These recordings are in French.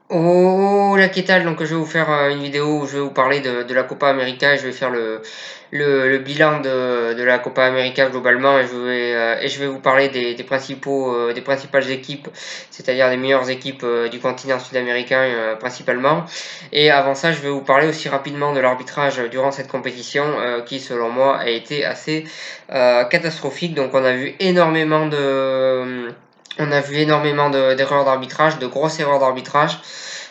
Hola, ¿qué tal? Donc, je vais vous faire une vidéo où je vais vous parler de la Copa América et je vais faire le bilan de la Copa América globalement et je vais vous parler des principales équipes, c'est-à-dire des meilleures équipes du continent sud-américain principalement. Et avant ça, je vais vous parler aussi rapidement de l'arbitrage durant cette compétition qui, selon moi, a été assez catastrophique. Donc, on a vu énormément d'erreurs d'arbitrage, de grosses erreurs d'arbitrage.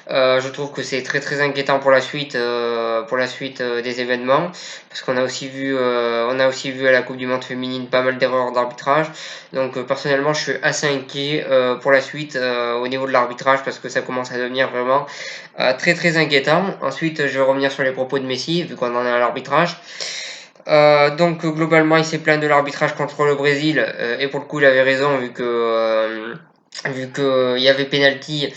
Je trouve que c'est très très inquiétant pour la suite des événements, parce on a aussi vu à la Coupe du Monde féminine pas mal d'erreurs d'arbitrage. Donc personnellement, je suis assez inquiet pour la suite au niveau de l'arbitrage, parce que ça commence à devenir vraiment très très inquiétant. Ensuite, je vais revenir sur les propos de Messi, vu qu'on en est à l'arbitrage. Donc globalement, il s'est plaint de l'arbitrage contre le Brésil et pour le coup, il avait raison vu que il y avait penalty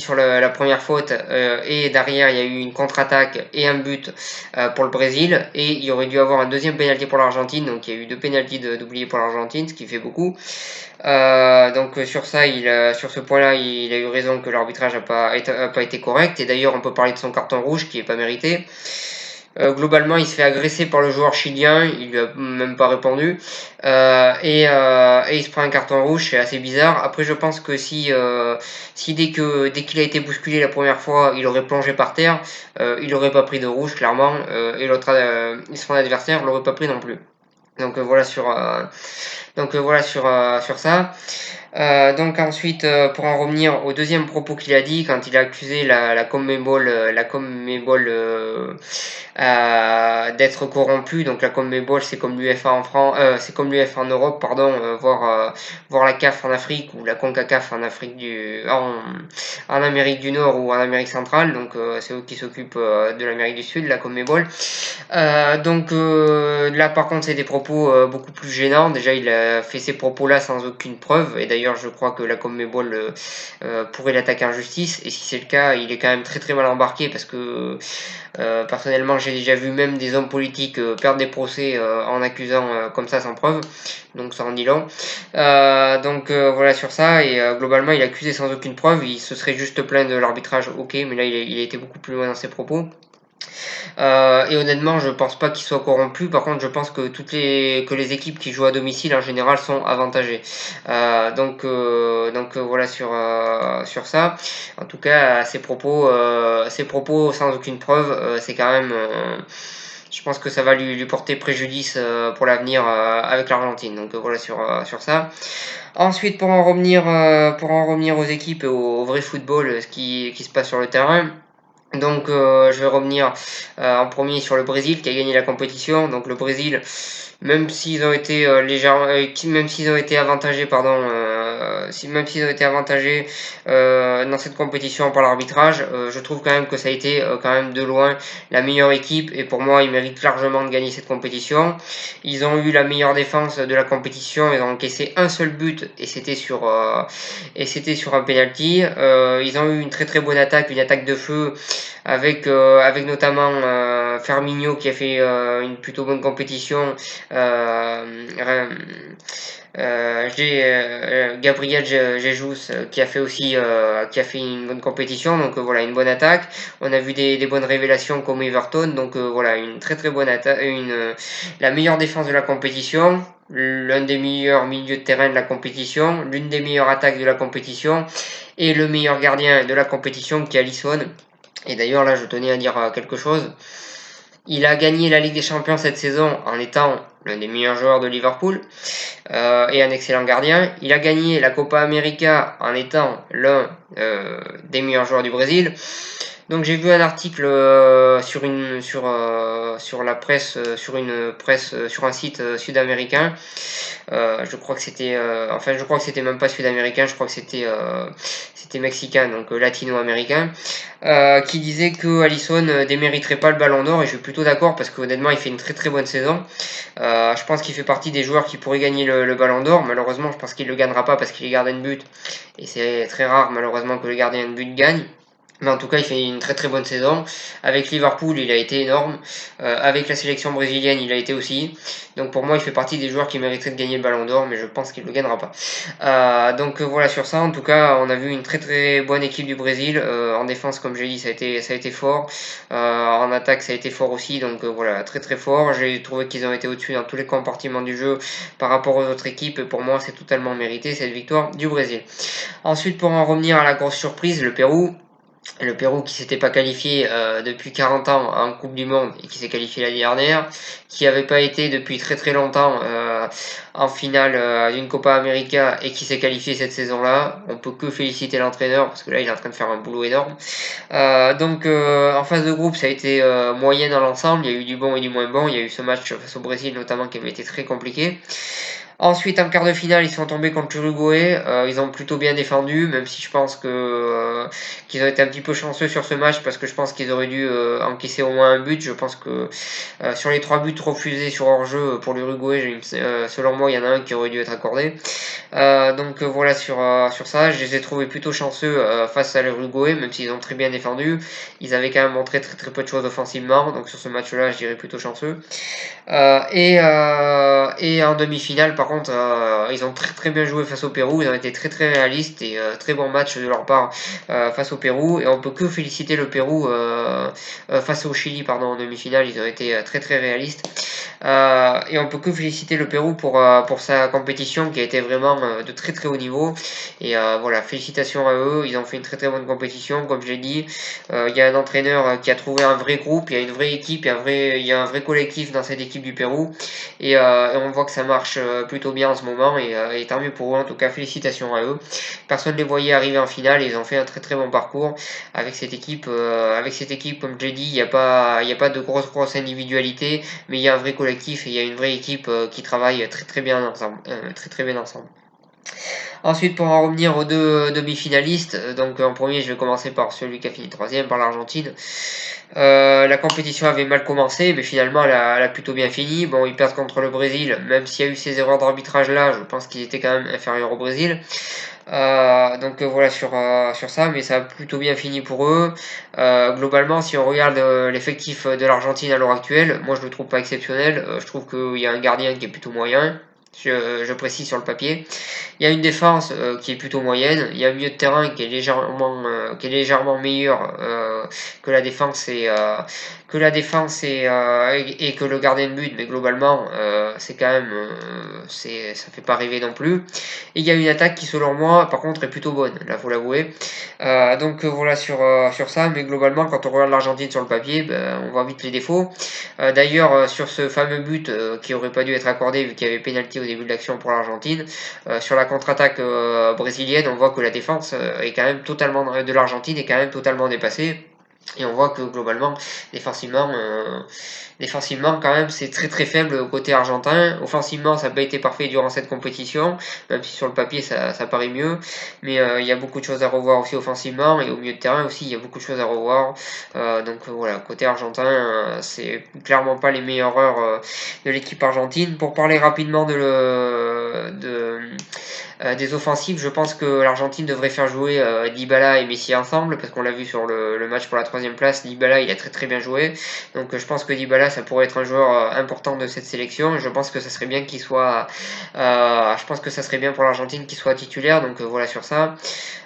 sur la première faute et derrière il y a eu une contre-attaque et un but pour le Brésil et il y aurait dû avoir un deuxième penalty pour l'Argentine, donc il y a eu deux penalties d'oubliés pour l'Argentine, ce qui fait beaucoup. Donc sur ça, sur ce point-là, il a eu raison que l'arbitrage a pas été correct et d'ailleurs on peut parler de son carton rouge qui est pas mérité. Globalement, il se fait agresser par le joueur chilien, il lui a même pas répondu, et il se prend un carton rouge, c'est assez bizarre. Après, je pense que si dès qu'il a été bousculé la première fois, il aurait plongé par terre, il aurait pas pris de rouge clairement, et son adversaire l'aurait pas pris non plus. Donc voilà sur ça. Donc ensuite, pour en revenir au deuxième propos qu'il a dit, quand il a accusé la Conmebol d'être corrompu. Donc la Conmebol, c'est comme l'UEFA en France, c'est comme l'UEFA en Europe, pardon, voir la CAF en Afrique ou la CONCACAF en Amérique du Nord ou en Amérique centrale. Donc c'est eux qui s'occupent de l'Amérique du Sud, la Conmebol. Là par contre c'est des propos beaucoup plus gênants. Déjà il a fait ces propos là sans aucune preuve et d'ailleurs je crois que la Conmebol pourrait l'attaquer en justice et si c'est le cas il est quand même très très mal embarqué parce que personnellement j'ai déjà vu même des hommes politiques perdre des procès en accusant comme ça sans preuve, donc ça en dit long. Voilà sur ça et globalement il a accusé sans aucune preuve, il se serait juste plaint de l'arbitrage, ok, mais là il a été beaucoup plus loin dans ses propos. Et honnêtement, je pense pas qu'il soit corrompu. Par contre, je pense que les équipes qui jouent à domicile en général sont avantagées. Voilà sur ça. En tout cas, ces propos sans aucune preuve, c'est quand même. Je pense que ça va lui porter préjudice pour l'avenir avec l'Argentine. Donc voilà sur ça. Ensuite, pour en revenir aux équipes et au vrai football, qui se passe sur le terrain. Donc je vais revenir en premier sur le Brésil qui a gagné la compétition. Donc le Brésil, même s'ils ont été avantagés, même s'ils ont été avantagés dans cette compétition par l'arbitrage, je trouve quand même que ça a été quand même de loin la meilleure équipe et pour moi ils méritent largement de gagner cette compétition. Ils ont eu la meilleure défense de la compétition, ils ont encaissé un seul but et c'était sur un penalty. Ils ont eu une très très bonne attaque, une attaque de feu avec notamment Firmino qui a fait une plutôt bonne compétition. Gabriel Jesus qui a fait une bonne compétition, donc voilà, une bonne attaque. On a vu des bonnes révélations comme Everton, donc voilà, une très très bonne attaque, la meilleure défense de la compétition, l'un des meilleurs milieux de terrain de la compétition, l'une des meilleures attaques de la compétition et le meilleur gardien de la compétition qui est Alisson. Et d'ailleurs là je tenais à dire quelque chose. Il a gagné la Ligue des Champions cette saison en étant l'un des meilleurs joueurs de Liverpool et un excellent gardien. Il a gagné la Copa América en étant l'un des meilleurs joueurs du Brésil. Donc j'ai vu un article sur la presse, sur un site sud-américain. Je crois que c'était même pas sud-américain, je crois que c'était mexicain, donc latino-américain, qui disait que Alisson ne démériterait pas le Ballon d'Or et je suis plutôt d'accord parce qu'honnêtement il fait une très très bonne saison. Je pense qu'il fait partie des joueurs qui pourraient gagner le Ballon d'Or. Malheureusement, je pense qu'il ne le gagnera pas parce qu'il est gardien de but et c'est très rare malheureusement que le gardien de but gagne. Mais en tout cas, il fait une très très bonne saison. Avec Liverpool, il a été énorme. Avec la sélection brésilienne, il a été aussi. Donc pour moi, il fait partie des joueurs qui mériteraient de gagner le Ballon d'Or, mais je pense qu'il ne le gagnera pas. Voilà sur ça. En tout cas, on a vu une très très bonne équipe du Brésil. En défense, comme j'ai dit, ça a été fort. En attaque, ça a été fort aussi. Donc voilà, très très fort. J'ai trouvé qu'ils ont été au-dessus dans tous les compartiments du jeu par rapport aux autres équipes. Et pour moi, c'est totalement mérité cette victoire du Brésil. Ensuite, pour en revenir à la grosse surprise, le Pérou. Le Pérou qui s'était pas qualifié depuis 40 ans en Coupe du Monde et qui s'est qualifié l'année dernière, qui n'avait pas été depuis très très longtemps en finale d'une Copa América et qui s'est qualifié cette saison-là. On peut que féliciter l'entraîneur parce que là il est en train de faire un boulot énorme. En phase de groupe ça a été moyen dans l'ensemble, il y a eu du bon et du moins bon, il y a eu ce match face au Brésil notamment qui avait été très compliqué. Ensuite, en quart de finale, ils sont tombés contre l'Uruguay. Ils ont plutôt bien défendu, même si je pense qu'ils ont été un petit peu chanceux sur ce match parce que je pense qu'ils auraient dû encaisser au moins un but. Je pense que sur les 3 buts refusés sur hors-jeu pour l'Uruguay, selon moi, il y en a un qui aurait dû être accordé. Voilà sur ça, je les ai trouvés plutôt chanceux face à l'Uruguay, même s'ils ont très bien défendu. Ils avaient quand même montré très très peu de choses offensivement, donc sur ce match-là, je dirais plutôt chanceux. Et en demi-finale, par contre, ils ont très très bien joué face au Pérou. Ils ont été très très réalistes et très bon match de leur part face au Pérou. Et on peut que féliciter le Pérou face au Chili, pardon, en demi-finale. Ils ont été très très réalistes. Et on peut que féliciter le Pérou pour sa compétition qui a été vraiment de très très haut niveau. Et voilà, félicitations à eux. Ils ont fait une très très bonne compétition, comme je l'ai dit. Il y a un entraîneur qui a trouvé un vrai groupe, il y a une vraie équipe, il y a un vrai collectif dans cette équipe du Pérou. Et on voit que ça marche plutôt bien en ce moment. Et tant mieux pour eux, en tout cas, félicitations à eux. Personne ne les voyait arriver en finale et ils ont fait un très très bon parcours avec cette équipe. Comme je l'ai dit, il y a pas de grosses individualités, mais il y a un vrai collectif et il y a une vraie équipe qui travaille très très bien ensemble. Très très bien ensemble. Ensuite, pour en revenir aux deux demi-finalistes, donc en premier, je vais commencer par celui qui a fini troisième, par l'Argentine. La compétition avait mal commencé, mais finalement, elle a plutôt bien fini. Bon, ils perdent contre le Brésil, même s'il y a eu ces erreurs d'arbitrage là, je pense qu'ils étaient quand même inférieurs au Brésil. Voilà sur ça, mais ça a plutôt bien fini pour eux. Globalement, si on regarde l'effectif de l'Argentine à l'heure actuelle, moi je le trouve pas exceptionnel. Je trouve qu'il y a un gardien qui est plutôt moyen. Je précise sur le papier. Il y a une défense qui est plutôt moyenne. Il y a un milieu de terrain qui est légèrement meilleur que la défense et que le gardien de but. Mais globalement, c'est quand même, ça fait pas rêver non plus. Et il y a une attaque qui, selon moi, par contre, est plutôt bonne. Là, faut l'avouer. Voilà sur ça. Mais globalement, quand on regarde l'Argentine sur le papier, ben, on voit vite les défauts. D'ailleurs, sur ce fameux but qui aurait pas dû être accordé vu qu'il y avait pénalty au début de l'action pour l'Argentine, sur la contre-attaque brésilienne, on voit que la défense est quand même totalement de l'Argentine est quand même totalement dépassée. Et on voit que globalement, défensivement, défensivement quand même, c'est très très faible côté argentin. Offensivement, ça n'a pas été parfait durant cette compétition, même si sur le papier ça paraît mieux. Mais il y a beaucoup de choses à revoir aussi offensivement et au milieu de terrain aussi, il y a beaucoup de choses à revoir. Voilà, côté argentin, c'est clairement pas les meilleures heures de l'équipe argentine. Pour parler rapidement des offensives, je pense que l'Argentine devrait faire jouer Dybala et Messi ensemble parce qu'on l'a vu sur le match pour la troisième place. Dybala, il a très très bien joué, donc je pense que Dybala, ça pourrait être un joueur important de cette sélection. Je pense que ça serait bien qu'il soit, je pense que ça serait bien pour l'Argentine qu'il soit titulaire. Donc voilà sur ça.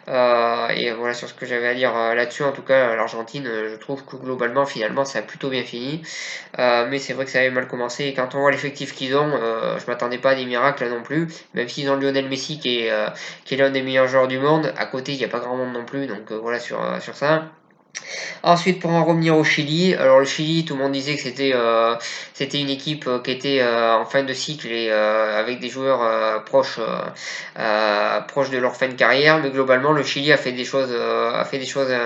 Et voilà sur ce que j'avais à dire là-dessus. En tout cas, l'Argentine, je trouve que globalement, finalement, ça a plutôt bien fini. Mais c'est vrai que ça avait mal commencé. Et quand on voit l'effectif qu'ils ont, je m'attendais pas à des miracles là non plus. Même s'ils ont Lionel Messi qui est l'un des meilleurs joueurs du monde, à côté, il n'y a pas grand monde non plus. Donc voilà sur ça. Ensuite, pour en revenir au Chili, alors le Chili, tout le monde disait que c'était une équipe qui était en fin de cycle et avec des joueurs proches de leur fin de carrière, mais globalement, le Chili a fait des choses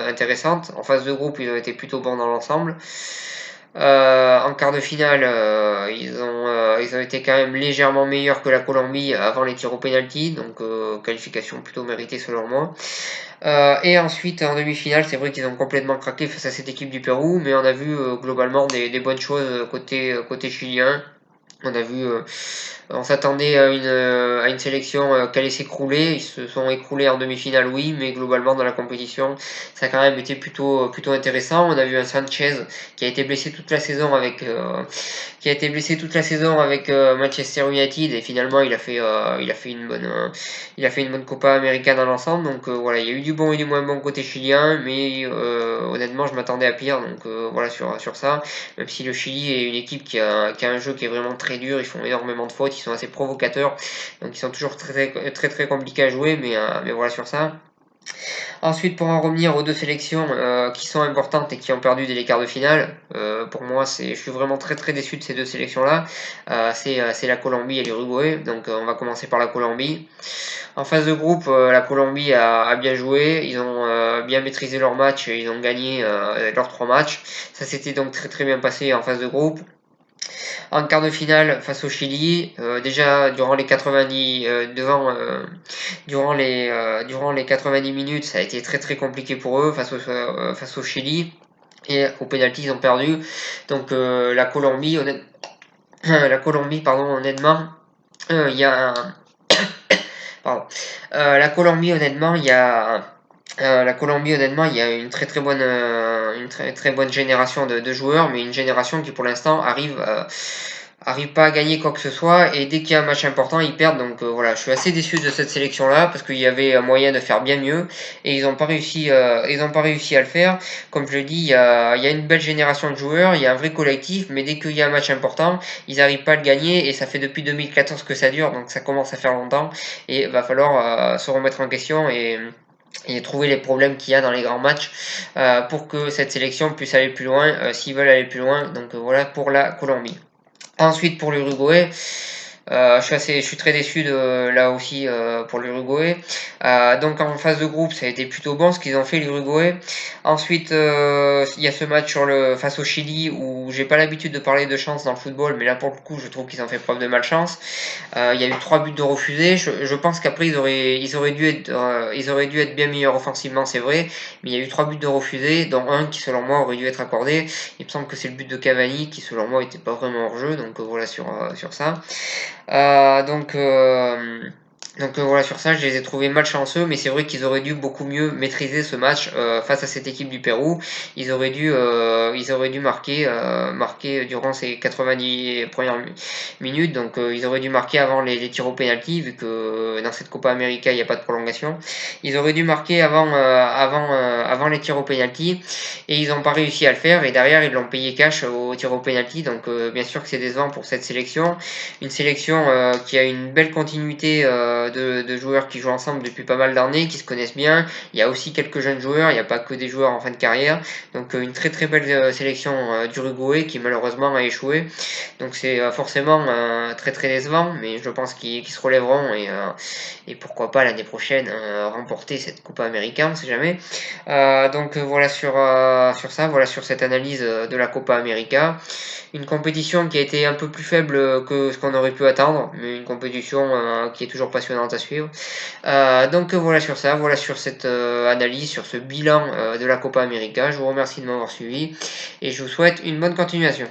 intéressantes. En phase de groupe, ils ont été plutôt bons dans l'ensemble. En quart de finale, ils ont été quand même légèrement meilleurs que la Colombie avant les tirs au penalty, donc qualification plutôt méritée selon moi. Et ensuite, en demi-finale, c'est vrai qu'ils ont complètement craqué face à cette équipe du Pérou, mais on a vu globalement des bonnes choses côté chilien. On a vu, on s'attendait à une sélection qui allait s'écrouler. Ils se sont écroulés en demi-finale, oui, mais globalement dans la compétition, ça a quand même été plutôt intéressant. On a vu un Sanchez qui a été blessé toute la saison avec Manchester United, et finalement il a fait une bonne Copa América dans l'ensemble. Donc voilà, il y a eu du bon et du moins bon côté chilien, mais honnêtement, je m'attendais à pire. Donc voilà sur ça. Même si le Chili est une équipe qui a un jeu qui est vraiment très dur, ils font énormément de fautes, ils sont assez provocateurs, donc ils sont toujours très compliqués à jouer, mais voilà sur ça. Ensuite, pour en revenir aux deux sélections qui sont importantes et qui ont perdu dès les quarts de finale, pour moi, je suis vraiment très déçu de ces deux sélections-là. C'est la Colombie et l'Uruguay. Donc, on va commencer par la Colombie. En phase de groupe, la Colombie a bien joué. Ils ont bien maîtrisé leur match. Ils ont gagné leurs 3 matchs. Ça s'était donc très bien passé en phase de groupe. En quart de finale face au Chili, déjà durant les 90 durant les 90 minutes, ça a été très compliqué pour eux face au Chili, et au pénalty ils ont perdu. Donc la Colombie, pardon, honnêtement, il y a pardon. La Colombie, honnêtement, il y a une très bonne génération de joueurs, mais une génération qui pour l'instant arrive pas à gagner quoi que ce soit, et dès qu'il y a un match important, ils perdent. Donc voilà, je suis assez déçu de cette sélection-là parce qu'il y avait moyen de faire bien mieux, et ils ont pas réussi à le faire. Comme je le dis, il y a une belle génération de joueurs, il y a un vrai collectif, mais dès qu'il y a un match important, ils n'arrivent pas à le gagner, et ça fait depuis 2014 que ça dure, donc ça commence à faire longtemps, et il va falloir se remettre en question et trouver les problèmes qu'il y a dans les grands matchs pour que cette sélection puisse aller plus loin, s'ils veulent aller plus loin. Donc voilà pour la Colombie. Ensuite, pour l'Uruguay, je suis très déçu là aussi pour l'Uruguay. Donc en phase de groupe, ça a été plutôt bon ce qu'ils ont fait l'Uruguay. Ensuite, il y a ce match face au Chili où j'ai pas l'habitude de parler de chance dans le football, mais là pour le coup, je trouve qu'ils ont fait preuve de malchance. Il y a eu 3 buts de refusés. Je pense qu'après ils auraient dû être bien meilleurs offensivement, c'est vrai, mais il y a eu 3 buts de refusés, dont un qui selon moi aurait dû être accordé. Il me semble que c'est le but de Cavani qui selon moi était pas vraiment hors jeu. Donc voilà sur ça. Euh, donc, euh, voilà, sur ça, je les ai trouvés malchanceux, mais c'est vrai qu'ils auraient dû beaucoup mieux maîtriser ce match face à cette équipe du Pérou. Ils auraient dû marquer durant ces 90 premières minutes. Donc, ils auraient dû marquer avant les tirs au penalty, vu que dans cette Copa América, il n'y a pas de prolongation. Ils auraient dû marquer avant les tirs au penalty, et ils n'ont pas réussi à le faire. Et derrière, ils l'ont payé cash au tir au penalty. Donc, bien sûr que c'est décevant pour cette sélection. Une sélection qui a une belle continuité de joueurs qui jouent ensemble depuis pas mal d'années, qui se connaissent bien. Il y a aussi quelques jeunes joueurs, il n'y a pas que des joueurs en fin de carrière. Donc une très belle sélection d'Uruguay qui malheureusement a échoué. Donc c'est forcément très décevant, mais je pense qu'ils se relèveront, et pourquoi pas l'année prochaine remporter cette Copa América, on ne sait jamais. Donc voilà sur ça, voilà sur cette analyse de la Copa América. Une compétition qui a été un peu plus faible que ce qu'on aurait pu attendre, mais une compétition qui est toujours passionnante à suivre. Donc voilà sur ça, voilà sur cette analyse, sur ce bilan de la Copa América. Je vous remercie de m'avoir suivi, et je vous souhaite une bonne continuation.